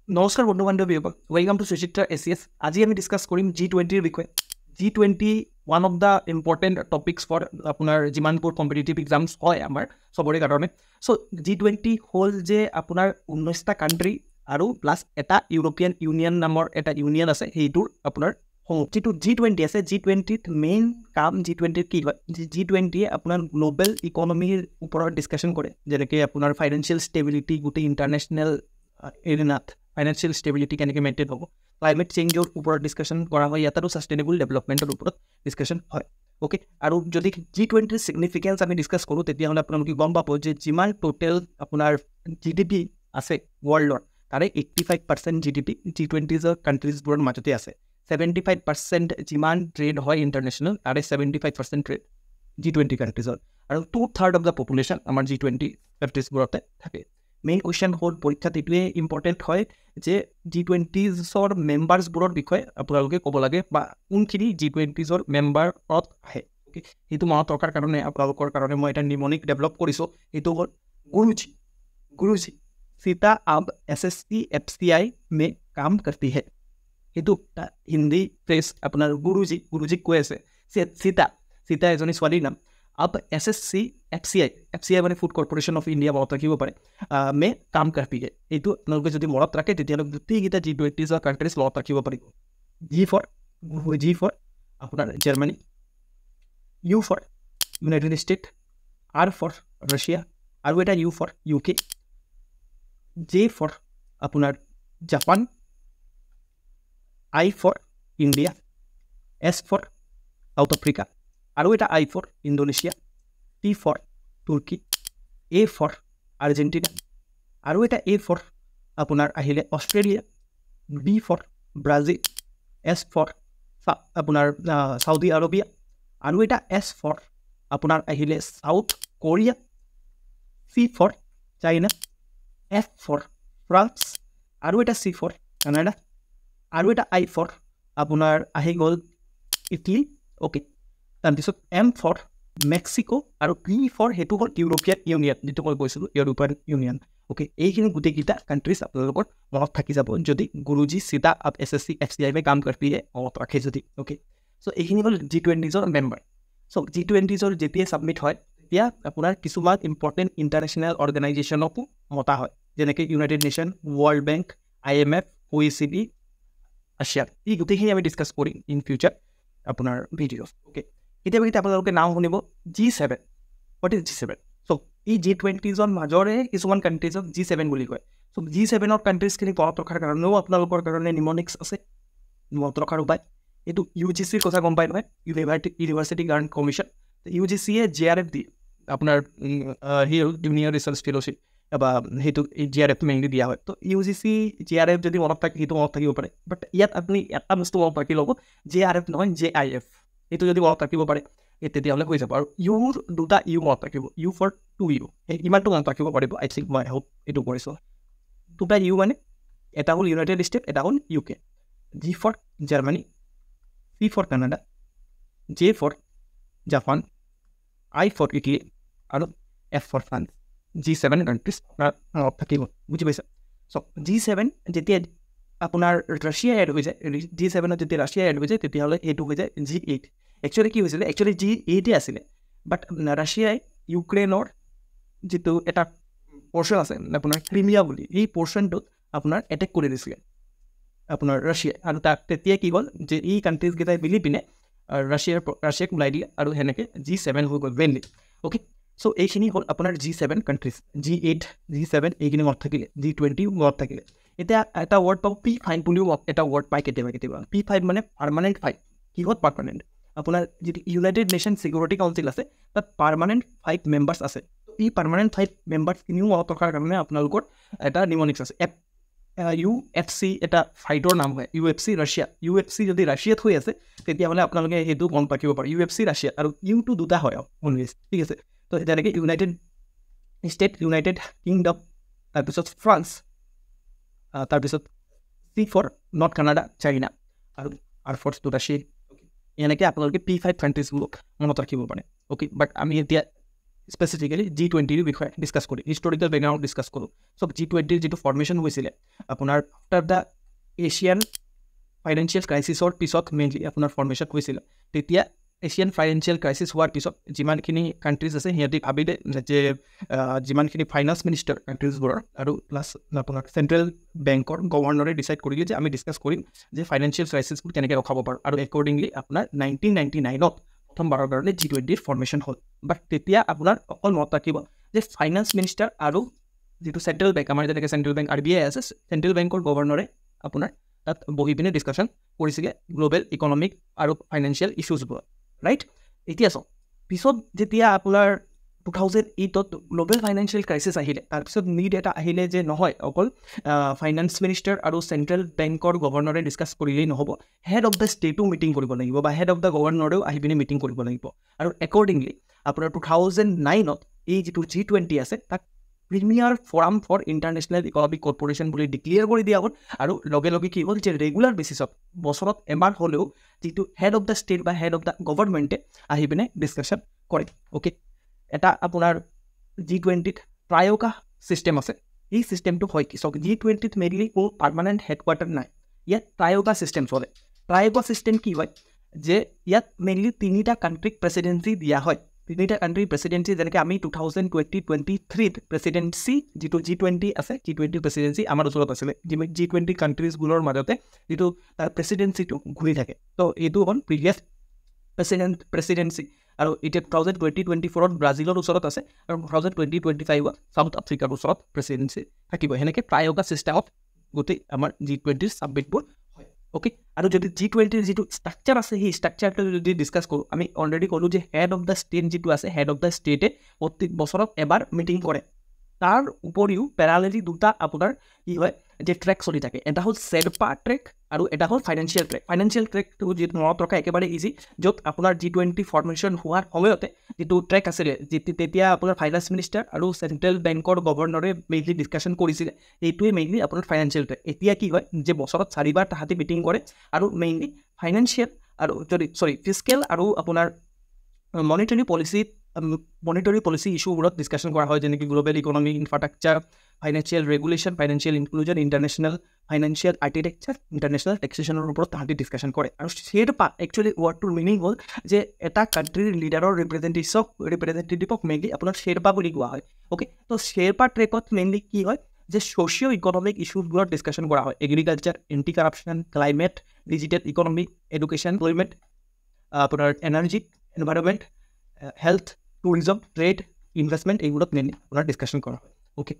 নমস্কাৰ বন্ধু বান্ধৱীসকল, ৱেলকাম টু সুচিত্ৰা এছিএছ। আজি আমি ডিছকাছ কৰিম G20ৰ বিষয়ে। G20 one of the important topics for আপোনাৰ যিমানবোৰ কম্পিটিটিভ এক্সামছ হয় আমাৰ চবৰে কাৰণে। চ' G20 হ'ল যে আপোনাৰ 19টা কাণ্ট্ৰি আৰু প্লাছ এটা ইউৰোপিয়ান ইউনিয়ন নামৰ এটা ইউনিয়ন আছে, সেইটোৰ আপোনাৰ যিটো G20 আছে, G20ত মেইন কাম G20ৰ কি হয়, G20য়ে আপোনাৰ গ্ল'বেল ইকনমিৰ ওপৰত ডিছকাশ্যন কৰে, যেনেকৈ আপোনাৰ ফাইনেন্সিয়েল ষ্টেবিলিটি গোটেই ইণ্টাৰনেশ্যনেল এৰিনাত ফাইনেন্সিয়েল ষ্টেবিলিটি কেনেকৈ মেইনটেইন হ'ব, ক্লাইমেট চেঞ্জৰ ওপৰত ডিছকাশ্যন কৰা হয়, ইয়াত আৰু ছাষ্টেইনেবল ডেভেলপমেণ্টৰ ওপৰত ডিছকাশ্যন হয়। অ'কে, আৰু যদি G20ৰ ছিগনিফিকেঞ্চ আমি ডিছকাছ কৰোঁ, তেতিয়াহ'লে আপোনালোকে গম পাব যে যিমান টোটেল আপোনাৰ GDP আছে ৱৰ্ল্ডৰ, তাৰে 85% GDP G20ৰ কাণ্ট্ৰিজবোৰৰ মাজতে আছে। 75% যিমান ট্ৰেড হয় ইণ্টাৰনেশ্যনেল, তাৰে 75% ট্ৰেড G20 কাণ্ট্ৰিজৰ, আৰু 2/3 অফ দ্য পপুলেশ্যন আমাৰ G20 কাণ্ট্ৰিজবোৰতে থাকে। মেইন কুৱেশ্যন হ'ল পৰীক্ষাত এইটোৱে ইম্পৰ্টেণ্ট হয় যে G20ৰ মেম্বাৰ্ছবোৰৰ বিষয়ে আপোনালোকে ক'ব লাগে বা কোনখিনি G20ৰ মেম্বাৰত আহে। অ'কে, সেইটো মনত ৰখাৰ কাৰণে আপোনালোকৰ কাৰণে মই এটা নিমনিক ডেভেলপ কৰিছোঁ। সেইটো হ'ল গুৰুজী सीता अब SSC FCI में काम करती है। সেইটো হিন্দী ফ্ৰেছ আপোনাৰ গুৰুজীক কৈ আছে। सीता এজনী ছোৱালীৰ নাম। अब SSC FCI মানে ফুড কৰ্পৰেশ্যন অফ ইণ্ডিয়া মনত ৰাখিব পাৰে, মে কাম करती है। এইটো আপোনালোকে যদি মনত ৰাখে তেতিয়াহ'লে গোটেইকেইটা G20 কাণ্ট্ৰিজ মনত ৰাখিব পাৰিব। G ফৰ আপোনাৰ Germany, U for United State, R for Russia, আৰু এটা U for UK, J for আপোনাৰ Japan, I for India, S for South Africa, আৰু এটা I for Indonesia, T for তুৰ্কী, A ফৰ আৰ্জেণ্টিনা, আৰু এটা A for আপোনাৰ আহিলে Australia, B for Brazil, S for আপোনাৰ চাউদি আৰবিয়া, আৰু এটা S ফৰ আপোনাৰ আহিলে South Korea, C for China, F for France, আৰু এটা C ফৰ কানাডা, আৰু এটা I ফৰ আপোনাৰ আহি গ'ল ইটালী। অ'কে, তাৰপিছত M ফৰ মেক্সিকো, আৰু P ফৰ সেইটো হ'ল ইউৰোপিয়ান ইউনিয়ন, যিটো মই কৈছিলোঁ ইউৰোপিয়ান ইউনিয়ন। অ'কে, এইখিনি গোটেইকেইটা কাণ্ট্ৰিজ আপোনালোকৰ মনত থাকি যাব যদি গুৰুজী सीता अब SSC FCI में काम करती है মনত ৰাখে যদি। অ'কে, চ' এইখিনি হ'ল G20ৰ মেম্বাৰ। চ' G20ৰ যেতিয়া ছাবমিট হয়, তেতিয়া আপোনাৰ কিছুমান ইম্পৰ্টেণ্ট ইণ্টাৰনেশ্যনেল অৰ্গেনাইজেশ্যনকো মতা হয়, যেনেকৈ United nation, world bank, IMF, OECD, ASEAN. এই গোটেইখিনি আমি ডিছকাছ কৰিম ইন ফিউচাৰ আপোনাৰ ভিডিঅ'ত। অ'কে, কেতিয়াবা আপোনালোকে নাম শুনিব G7। What is G7? চ' এই G20ৰ মাজৰে কিছুমান কাণ্ট্ৰিজক G7 বুলি কয়। চ' G7ৰ কাণ্ট্ৰিজখিনি মনত ৰখাৰ কাৰণেও আপোনালোকৰ কাৰণে নিমনিক্স আছে মনত ৰখাৰ উপায়। এইটো UGCৰ কথা গম পায় নহয়, ইউনিভাৰ্চিটি গ্ৰাণ্ট কমিশ্যন। UGCয়ে JRF দিয়ে আপোনাৰ জুনিয়ৰ ৰিচাৰ্চ ফেলোশ্বিপ, বা সেইটো JRF মেইনলি দিয়া হয়। তো UGC JRF যদি মনত থাকে সেইটো মনত থাকিব পাৰে, বাট ইয়াত আপুনি এটা বস্তু মনত ৰাখি ল'ব, JRF নহয় JIF। সেইটো যদি মনত ৰাখিব পাৰে তেতিয়াহ'লে হৈ যাব। আৰু ইউৰ দুটা ইউ মনত ৰাখিব, U ফৰ 2U, সেই ইমানটো মনত ৰাখিব পাৰিব। আই থিংক মই হোপ এইটো কৰিছোঁ। দুটা ইউ মানে এটা হ'ল ইউনাইটেড ষ্টেট, এটা হ'ল UK। G for Germany, C for Canada, J for Japan, I for Italy, আৰু F for France. G7 countries মনত থাকিব, বুজি পাইছা? চ' G7 যেতিয়া আপোনাৰ ৰাছিয়া এড হৈ যায়, G7ত যেতিয়া ৰাছিয়া এড হৈ যায়, তেতিয়াহ'লে এইটো হৈ যায় G8। একচুৱেলি কি হৈছিলে, একচুৱেলি G8 আছিলে, বাট ৰাছিয়াই ইউক্ৰেইনৰ যিটো এটা পৰ্চন আছে আপোনাৰ ক্ৰিমিয়া বুলি, এই পৰ্চনটোত আপোনাৰ এটেক কৰি দিছিলে আপোনাৰ ৰাছিয়াই, আৰু তাক তেতিয়া কি হ'ল যে এই কাণ্ট্ৰিজকেইটাই মিলি পিনে ৰাছিয়াক ওলাই দিয়ে, আৰু সেনেকৈ G7 হৈ গ'ল মেইনলি। অ'কে, চ' এইখিনি হ'ল আপোনাৰ G7 কাণ্ট্ৰিজ। G8, G7 এইখিনি মনত থাকিলে, G20 মনত থাকিলে। এতিয়া এটা ৱৰ্ড পাব P5 বুলিও এটা ৱৰ্ড পায় কেতিয়াবা। P5 মানে পাৰ্মানেণ্ট 5। কিহত পাৰ্মানেণ্ট? আপোনাৰ যিটো ইউনাইটেড নেশ্যন ছিকিউৰিটি কাউঞ্চিল আছে, তাত পাৰ্মানেণ্ট 5 মেম্বাৰ্ছ আছে। এই পাৰ্মানেণ্ট 5 মেম্বাৰ্ছখিনিও মনত ৰখাৰ কাৰণে আপোনালোকৰ এটা নিমনিক্স আছে। UFC এটা ফাইটৰ নাম হয়, UFC ৰাছিয়া। UFC যদি ৰাছিয়াত হৈ আছে তেতিয়াহ'লে আপোনালোকে সেইটো মনত ৰাখিব পাৰে, UFC ৰাছিয়া, আৰু ইউটো দুটা হয় অলৱেজ, ঠিক আছে? তো তেনেকৈ ইউনাইটেড ষ্টেট, ইউনাইটেড কিংডম, তাৰপিছত ফ্ৰান্স, তাৰপিছত C for North Canada, China, আৰু R ফৰ ৰাছিয়া। এনেকৈ আপোনালোকে P5 কাণ্ট্ৰিজবোৰক মনত ৰাখিব পাৰে। অ'কে, বাট আমি এতিয়া স্পেচিফিকেলি G20ৰ বিষয়ে ডিছকাছ কৰি হিষ্টৰিকেল বেকগ্ৰাউণ্ড ডিছকাছ কৰোঁ সো G20ৰ যিটো ফৰ্মেশ্যন হৈছিলে আপোনাৰ আফটাৰ দ্য এছিয়ান ফাইনেন্সিয়েল ক্ৰাইচিছৰ পিছত মেইনলি আপোনাৰ ফৰ্মেশ্যন হৈছিলে তেতিয়া এছিয়ান ফাইনেন্সিয়েল ক্ৰাইচিছ হোৱাৰ পিছত যিমানখিনি কাণ্ট্ৰিজ আছে সিহঁতি ভাবিলে যে যিমানখিনি ফাইনেন্স মিনিষ্টাৰ কাণ্ট্ৰিজবোৰৰ আৰু প্লাছ আপোনাৰ চেণ্ট্ৰেল বেংকৰ গভৰ্ণৰে ডিচাইড কৰিলে যে আমি ডিছকাছ কৰিম যে ফাইনেন্সিয়েল ক্ৰাইচিছবোৰ কেনেকৈ ৰখাব পাৰোঁ আৰু একৰ্ডিংলি আপোনাৰ 1999ত প্ৰথমবাৰৰ কাৰণে G20ৰ ফৰ্মেশ্যন হ'ল বাট তেতিয়া আপোনাৰ অকল মত ৰাখিব যে ফাইনেন্স মিনিষ্টাৰ আৰু যিটো চেণ্ট্ৰেল বেংক আমাৰ যেনেকৈ চেণ্ট্ৰেল বেংক RBI আছে চেণ্ট্ৰেল বেংকৰ গভৰ্ণৰে আপোনাৰ তাত বহি পিনে ডিছকাশ্যন কৰিছিলে গ্ল'বেল ইকনমিক আৰু ফাইনেন্সিয়েল ইছ্যুজবোৰ ৰাইট এতিয়া চাওক পিছত যেতিয়া আপোনাৰ 2008ত গ্ল'বেল ফাইনেন্সিয়েল ক্ৰাইচিছ আহিলে তাৰপিছত নিড এটা আহিলে যে নহয় অকল ফাইনেন্স মিনিষ্টাৰ আৰু চেণ্ট্ৰেল বেংকৰ গভৰ্ণৰে ডিছকাছ কৰিলেই নহ'ব হেড অফ দ্য ষ্টেটো মিটিং কৰিব লাগিব বা হেড অফ দ্য গভৰ্ণৰেও আহি পিনে মিটিং কৰিব লাগিব আৰু একৰ্ডিংলি আপোনাৰ 2009ত এই যিটো G20 আছে তাক premier forum for international economic corporation বুলি ডিক্লেয়াৰ কৰি দিয়া হ'ল আৰু লগে লগে কি হ'ল যে ৰেগুলাৰ বেচিছত বছৰত এবাৰ হ'লেও যিটো হেড অফ দ্য ষ্টেট বা হেড অফ দ্য গভৰ্ণমেণ্টে আহি পিনে ডিছকাশ্যন কৰে অ'কে এটা আপোনাৰ G20ত ট্ৰায়কা ছিষ্টেম আছে এই ছিষ্টেমটো হয় কি চাওক G20ত মেইনলি কোনো পাৰ্মানেণ্ট হেডকোৱাৰ্টাৰ নাই ইয়াত ট্ৰায়কা ছিষ্টেম চলে ট্ৰায়কা ছিষ্টেম কি হয় যে ইয়াত মেইনলি তিনিটা কাণ্ট্ৰিক প্ৰেচিডেঞ্চি দিয়া হয় তিনিটা কাণ্ট্ৰিৰ প্ৰেচিডেঞ্চি যেনেকৈ আমি 2023ত প্ৰেচিডেঞ্চি যিটো G20 আছে G20 প্ৰেচিডেঞ্চি আমাৰ ওচৰত আছিলে G20 কাণ্ট্ৰিজবোৰৰ মাজতে যিটো তাৰ প্ৰেচিডেঞ্চিটো ঘূৰি থাকে তো এইটো হ'ল প্ৰিভিয়াছ প্ৰেচিডেঞ্চি আৰু এতিয়া 2024ত ব্ৰাজিলৰ ওচৰত আছে আৰু 2025ত চাউথ আফ্ৰিকাৰ ওচৰত প্ৰেচিডেঞ্চি থাকিব সেনেকৈ ট্ৰায়কা ছিষ্টেমত গোটেই আমাৰ G20ৰ ছাবমিটবোৰ হয় অ'কে আৰু যদি G20ৰ যিটো ষ্ট্ৰাকচাৰ আছে সেই ষ্ট্ৰাকচাৰটো যদি ডিছকাছ কৰোঁ আমি অলৰেডি ক'লোঁ যে হেড অফ দ্য ষ্টেট যিটো আছে হেড অফ দ্য ষ্টেটে প্ৰত্যেক বছৰত এবাৰ মিটিং কৰে তাৰ উপৰিও পেৰালেলি দুটা আপোনাৰ কি হয় যে ট্ৰেক চলি থাকে এটা হ'ল শ্বেৰপা ট্ৰেক আৰু এটা হ'ল ফাইনেন্সিয়েল ট্ৰেকটো যিটো মনত ৰখা একেবাৰে ইজি য'ত আপোনাৰ G20 ফৰ্মেশ্যন হোৱাৰ সময়তে যিটো ট্ৰেক আছিলে তেতিয়া আপোনাৰ ফাইনেন্স মিনিষ্টাৰ আৰু চেণ্ট্ৰেল বেংকৰ গভৰ্ণৰে মেইনলি ডিছকাশ্যন কৰিছিলে এইটোৱে মেইনলি আপোনাৰ ফাইনেন্সিয়েল ট্ৰেক এতিয়া কি হয় যে বছৰত 4বাৰ তাহাঁতি মিটিং কৰে আৰু মেইনলি ফাইনেন্সিয়েল আৰু ফিস্কেল আৰু আপোনাৰ মনিটৰী পলিচি ইছ্যুবোৰত ডিছকাশ্যন কৰা হয় যেনেকৈ global economy infrastructure financial regulation financial inclusion international financial architecture international টেক্সেশ্যনৰ ওপৰত তাহাঁতি ডিছকাশ্যন কৰে আৰু শ্বেৰপা একচুৱেলি ৱৰ্ডটোৰ মিনিং হ'ল যে এটা কাণ্ট্ৰিৰ লিডাৰৰ ৰিপ্ৰেজেণ্টেটিভক মেইনলি আপোনাৰ শ্বেৰপা বুলি কোৱা হয় অ'কে তো শ্বেৰপা ট্ৰেকত মেইনলি কি হয় যে ছ'চিঅ' ইকনমিক ইছ্যুজবোৰত ডিছকাশ্যন কৰা হয় agriculture anti corruption climate digital economy education employment আপোনাৰ energy environment health tourism trade investment এইবোৰত মেইনলি আপোনাৰ ডিছকাশ্যন কৰা হয় অ'কে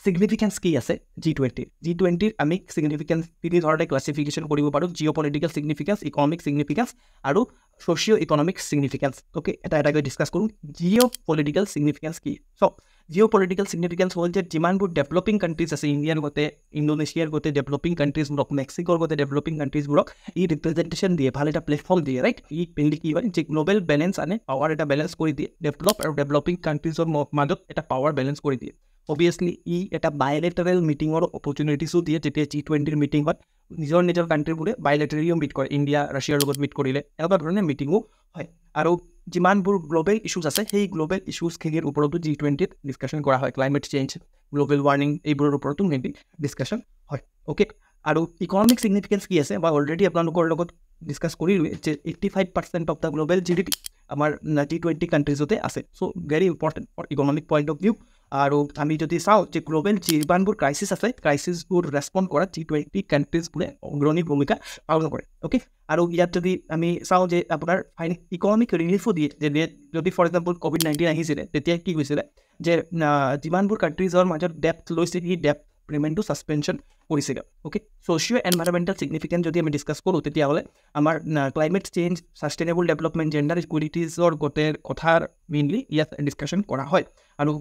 ছিগনিফিকেঞ্চ কি আছে G20ৰ আমি ছিগনিফিকেঞ্চ তিনি ধৰণে ক্লাছিফিকেশ্যন কৰিব পাৰোঁ Jio' political significance economic significance আৰু ছ'চিঅ' ইকনমিক ছিগনিফিকেঞ্চ অ'কে এটাকৈ ডিছকাছ কৰোঁ জিঅ' পলিটিকেল ছিগনিফিকেঞ্চ কি জিঅ' পলিটিকেল ছিগনিফিকেঞ্চ হ'ল যে যিমানবোৰ ডেভেলপিং কাণ্ট্ৰিজ আছে ইণ্ডিয়াৰ গোটেই ইণ্ডোনেছিয়াৰ গোটেই ডেভেলপিং কাণ্ট্ৰিজবোৰক মেক্সিকোৰ গোটেই ডেভেলপিং কাণ্ট্ৰিজবোৰক ই ৰিপ্ৰেজেণ্টেশ্যন দিয়ে ভাল এটা প্লেটফৰ্ম দিয়ে ৰাইট ই মেইনলি কি হয় যে গ্ল'বেল বেলেঞ্চ আনে পাৱাৰ এটা বেলেঞ্চ কৰি দিয়ে ডেভেলপ আৰু ডেভেলপিং কাণ্ট্ৰিজৰ মাজত এটা পাৱাৰ বেলেঞ্চ কৰি দিয়ে অবভিয়াছলি ই এটা বাইলেটাৰেল মিটিঙৰ অপৰচুনিটিছো দিয়ে যেতিয়া G20ৰ মিটিং হয় নিজৰ কাণ্ট্ৰিবোৰে বাইলেটাৰিও মিট কৰে ইণ্ডিয়া ৰাছিয়াৰ লগত মিট কৰিলে এনেকুৱা ধৰণে মিটিঙো হয় আৰু যিমানবোৰ গ্ল'বেল ইছ্যুজ আছে সেই গ্ল'বেল ইছ্যুজখিনিৰ ওপৰতো G20ত ডিছকাশ্যন কৰা হয় ক্লাইমেট চেঞ্জ গ্ল'বেল ৱাৰ্মিং এইবোৰৰ ওপৰতো মেইনলি ডিছকাশ্যন হয় অ'কে আৰু ইকনমিক ছিগনিফিকেঞ্চ কি আছে মই অলৰেডি আপোনালোকৰ লগত ডিছকাছ কৰিলোঁ যে 85% অফ দ্য গ্ল'বেল GDP আমাৰ G20 কাণ্ট্ৰিজতে আছে so' very important for economic point of view আৰু আমি যদি চাওঁ যে গ্ল'বেল যিমানবোৰ ক্ৰাইচিছ আছে ক্ৰাইচিছবোৰ ৰেছপণ্ড কৰাত G20 কাণ্ট্ৰিজবোৰে অগ্ৰণী ভূমিকা পালন কৰে অ'কে আৰু ইয়াত যদি আমি চাওঁ যে আপোনাৰ ইকনমিক ৰিলিফো দিয়ে যে যদি ফৰ এক্সাম্পল COVID-19 আহিছিলে তেতিয়া কি হৈছিলে যে যিমানবোৰ কাণ্ট্ৰিজৰ মাজত ডেপ্থ লৈছে সেই ডেপ্থ পে'মেণ্টটো ছাছপেনশ্যন কৰিছিলে অ'কে ছ'চিঅ' এনভাইৰনমেণ্টেল ছিগনিফিকেঞ্চ যদি আমি ডিছকাছ কৰোঁ তেতিয়াহ'লে আমাৰ climate change sustainable development gender ইকুৱেলিটিজৰ গোটেই কথাৰ মেইনলি ইয়াত ডিছকাশ্যন কৰা হয় আৰু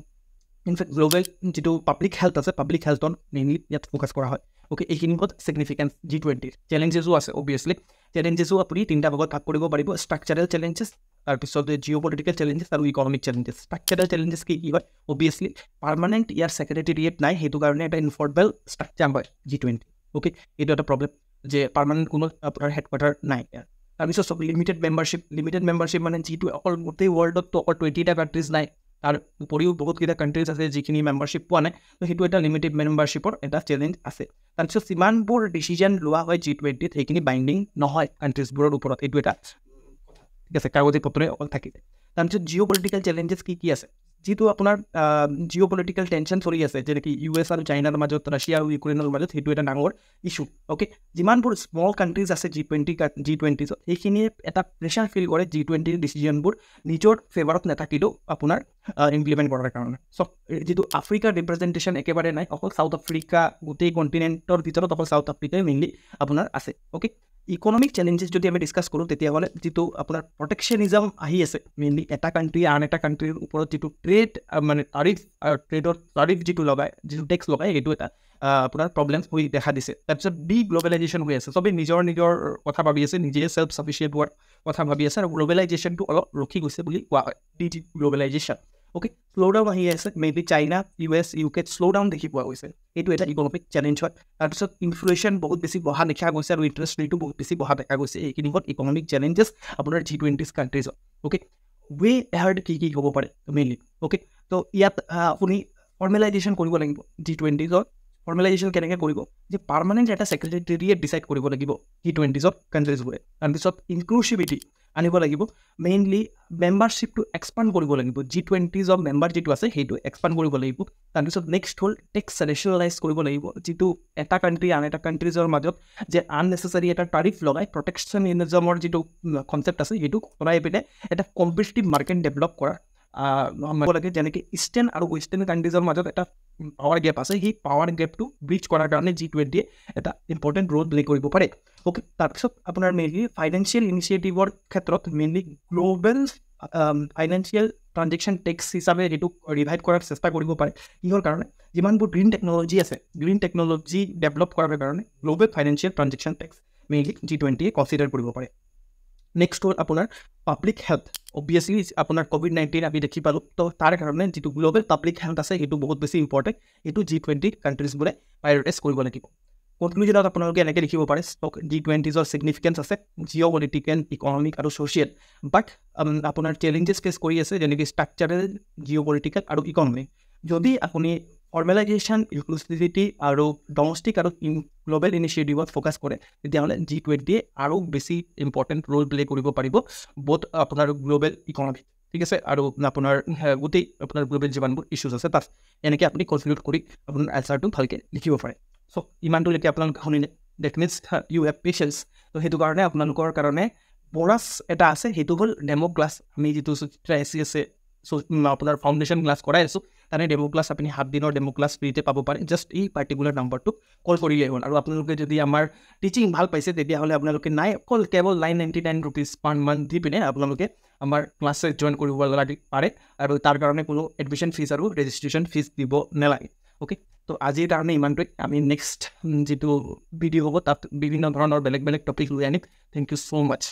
ইনফেক্ট গ্ল'বেল যিটো পাব্লিক হেল্থ আছে পাব্লিক হেল্থত মেইনলি ইয়াত ফ'কাছ কৰা হয় অ'কে এইখিনি বহুত ছিগনিফিকেঞ্চ G20ৰ চেলেঞ্জেছো আছে অবভিয়াছলি চেলেঞ্জেছো আপুনি তিনিটা ভাগত ভাগ কৰিব পাৰিব ষ্ট্ৰাকচাৰেল চেলেঞ্জেছ তাৰপিছত জিঅ' পলিটিকেল চেলেঞ্জেছ আৰু ইকনমিক চেলেঞ্জেছ ষ্ট্ৰাকচাৰেল চেলেঞ্জেছ কি হয় অবভিয়াছলি পাৰ্মানেণ্ট ইয়াৰ ছেক্ৰেটেৰিয়েট নাই সেইটো কাৰণে এটা ইনফৰ্মেল ষ্ট্ৰাকচাৰ হয় G20 অ'কে এইটো এটা প্ৰব্লেম যে পাৰ্মানেণ্ট কোনো আপোনাৰ হেডকোৱাৰ্টাৰ নাই তাৰপিছত চব লিমিটেড মেম্বাৰশ্বিপ মানে যিটো অকল গোটেই ৱৰ্ল্ডততো অকল 20টা কাণ্ট্ৰিজ নাই তাৰ উপৰিও বহুতকেইটা কাণ্ট্ৰিজ আছে যিখিনি মেম্বাৰশ্বিপ পোৱা নাই, তো সেইটো এটা লিমিটেড মেম্বাৰশ্বিপৰ এটা চেলেঞ্জ আছে। তাৰপিছত যিমানবোৰ ডিচিজন লোৱা হয় G20ত সেইখিনি বাইণ্ডিং নহয় কাণ্ট্ৰিজবোৰৰ ওপৰত, এইটো এটা ঠিক আছে কাগজী পত্ৰই অকল থাকিলে। তাৰপিছত জিঅ' পলিটিকেল চেলেঞ্জেছ কি আছে, যিটো আপোনাৰ জিঅ' পলিটিকেল টেনশ্যন চলি আছে, যেনেকৈ US আৰু চাইনাৰ মাজত, ৰাছিয়া আৰু ইউক্ৰেইনৰ মাজত, সেইটো এটা ডাঙৰ ইছ্যু। অ'কে, যিমানবোৰ স্মল কাণ্ট্ৰিজ আছে G20ত সেইখিনিয়ে এটা প্ৰেছাৰ ফিল কৰে G20ৰ ডিচিজনবোৰ নিজৰ ফেভাৰত নাথাকিলেও আপোনাৰ ইমপ্লিমেণ্ট কৰাৰ কাৰণে। চ' যিটো আফ্ৰিকাৰ ৰিপ্ৰেজেণ্টেশ্যন একেবাৰে নাই, অকল চাউথ আফ্ৰিকা, গোটেই কণ্টিনেণ্টৰ ভিতৰত অকল চাউথ আফ্ৰিকাই মেইনলি আপোনাৰ আছে। অ'কে, ইকনমিক চেলেঞ্জেছ যদি আমি ডিছকাছ কৰোঁ তেতিয়াহ'লে যিটো আপোনাৰ প্ৰটেকশ্যনিজম আহি আছে, মেইনলি এটা কাণ্ট্ৰিয়ে আন এটা কাণ্ট্ৰিৰ ওপৰত যিটো ট্ৰেড মানে তাৰিফ যিটো লগায়, যিটো টেক্স লগায়, সেইটো এটা আপোনাৰ প্ৰব্লেম হৈ দেখা দিছে। তাৰপিছত গ্ল'বেলাইজেশ্যন হৈ আছে, চবেই নিজৰ কথা ভাবি আছে, নিজে ছেল্ফ ছাফিচিয়েণ্ট হোৱাৰ কথা ভাবি আছে, আৰু গ্ল'বেলাইজেশ্যনটো অলপ ৰখি গৈছে বুলি কোৱা হয়, গ্ল'বেলাইজেশ্যন। অ'কে, শ্ল' ডাউন আহি আছে, mainly China, US, UK slow' down দেখি পোৱা গৈছে, এইটো এটা ইকনমিক চেলেঞ্জ হয়। তাৰপিছত ইনফ্লেশ্যন বহুত বেছি বঢ়া দেখা গৈছে আৰু ইণ্টাৰেষ্ট ৰেটো বহুত বেছি বঢ়া দেখা গৈছে, এইখিনি হ'ল ইকনমিক চেলেঞ্জেছ আপোনাৰ G20 কাণ্ট্ৰিজত। অ'কে, ৱে এহাৰ্ড কি হ'ব পাৰে মেইনলি। অ'কে, তো ইয়াত আপুনি ফৰ্মেলাইজেশ্যন কৰিব লাগিব G20ত। ফৰ্মেলাইজেশ্যন কেনেকৈ কৰিব, যে পাৰ্মানেণ্ট এটা ছেক্ৰেটেৰিয়েট ডিচাইড কৰিব লাগিব G20ত কাণ্ট্ৰিজবোৰে। তাৰপিছত ইনক্লুচিভিটি আনিব লাগিব, মেইনলি মেম্বাৰশ্বিপটো এক্সপাণ্ড কৰিব লাগিব, G20ৰ মেম্বাৰ যিটো আছে সেইটো এক্সপাণ্ড কৰিব লাগিব। তাৰপিছত নেক্সট হ'ল টেক্স ৰেচনেলাইজ কৰিব লাগিব, যিটো এটা কাণ্ট্ৰি আন এটা কাণ্ট্ৰিজৰ মাজত যে আননেচেচাৰী এটা টাৰিফ লগাই প্ৰটেকশ্যনিজমৰ যিটো কনচেপ্ট আছে সেইটো বনাই পিনে এটা কম্পিটিটিভ মাৰ্কেট ডেভেলপ কৰা লাগে, যেনেকৈ ইষ্টাৰ্ণ আৰু ৱেষ্টাৰ্ণ কাণ্ট্ৰিজৰ মাজত এটা পাৱাৰ গেপ আছে, সেই পাৱাৰ গেপটো ব্ৰিজ কৰাৰ কাৰণে G20য়ে এটা ইম্পৰ্টেণ্ট ৰোল প্লে কৰিব পাৰে। অ'কে, তাৰপিছত আপোনাৰ মেইনলি ফাইনেন্সিয়েল ইনিচিয়েটিভৰ ক্ষেত্ৰত mainly global financial transaction tax হিচাপে সেইটো ৰিভাইভ কৰাৰ চেষ্টা কৰিব পাৰে। কিহৰ কাৰণে, যিমানবোৰ গ্ৰীণ টেকন'লজি আছে, গ্ৰীণ টেকন'লজি ডেভেলপ কৰাৰ কাৰণে global financial transaction tax mainly G20য়ে কনচিডাৰ কৰিব পাৰে। নেক্সট হ'ল আপোনাৰ পাব্লিক হেল্থ। অবভিয়াছলি আপোনাৰ COVID-19 আমি দেখি পালোঁ, তো তাৰ কাৰণে যিটো গ্ল'বেল পাব্লিক হেল্থ আছে সেইটো বহুত বেছি ইম্পৰ্টেণ্ট, এইটো G20 কাণ্ট্ৰিজবোৰে প্ৰায়ৰিটাইজ কৰিব লাগিব। কনক্লুজনত আপোনালোকে এনেকৈ লিখিব পাৰে, G20ৰ ছিগনিফিকেঞ্চ আছে জিঅ' পলিটিকেল, ইকনমিক আৰু ছ'চিয়েল, বাট আপোনাৰ চেলেঞ্জেছ ফেচ কৰি আছে, যেনেকৈ ষ্ট্ৰাকচাৰেল, জিঅ' পলিটিকেল আৰু ইকনমিক। যদি আপুনি ফৰ্মেলাইজেশ্যন, ইনক্লুচিভিটি আৰু ডমেষ্টিক আৰু গ্ল'বেল ইনিচিয়েটিভত ফ'কাছ কৰে, তেতিয়াহ'লে G20য়ে আৰু বেছি ইম্পৰ্টেণ্ট ৰোল প্লে কৰিব পাৰিব বোথ আপোনাৰ গ্ল'বেল ইকনমিক, ঠিক আছে, আৰু আপোনাৰ গোটেই আপোনাৰ গ্ল'বেল যিমানবোৰ ইছ্যুজ আছে তাত। এনেকৈ আপুনি কনক্লুড কৰি আপোনাৰ এনচাৰটো ভালকৈ লিখিব পাৰে। চ' ইমানটোলৈকে আপোনালোকে শুনিলে, that means you have patience. তো সেইটো কাৰণে আপোনালোকৰ কাৰণে বনাছ এটা আছে, সেইটো হ'ল ডেমো ক্লাছ। আমি যিটো আছে আপোনাৰ ফাউণ্ডেশ্যন ক্লাছ কৰাই আছোঁ, তাৰে ডেমো ক্লাছ আপুনি 7 দিনৰ ডেমো ক্লাছ ফ্ৰীতে পাব পাৰে, জাষ্ট এই পাৰ্টিকুলাৰ নাম্বাৰটোক কল কৰিলেই হ'ল। আৰু আপোনালোকে যদি আমাৰ টিচিং ভাল পাইছে তেতিয়াহ'লে আপোনালোকে কেৱল 999 ৰুপিজ পাৰ মান্থ দি পিনে আপোনালোকে আমাৰ ক্লাছে জইন কৰিব পাৰে, আৰু তাৰ কাৰণে কোনো এডমিশ্যন ফিজ আৰু ৰেজিষ্ট্ৰেশ্যন ফিজ দিব নালাগে। অ'কে, তো আজিৰ কাৰণে ইমানটোৱে। আমি নেক্সট যিটো ভিডিঅ' হ'ব তাত বিভিন্ন ধৰণৰ বেলেগ বেলেগ টপিক লৈ আনিম। Thank you so' much.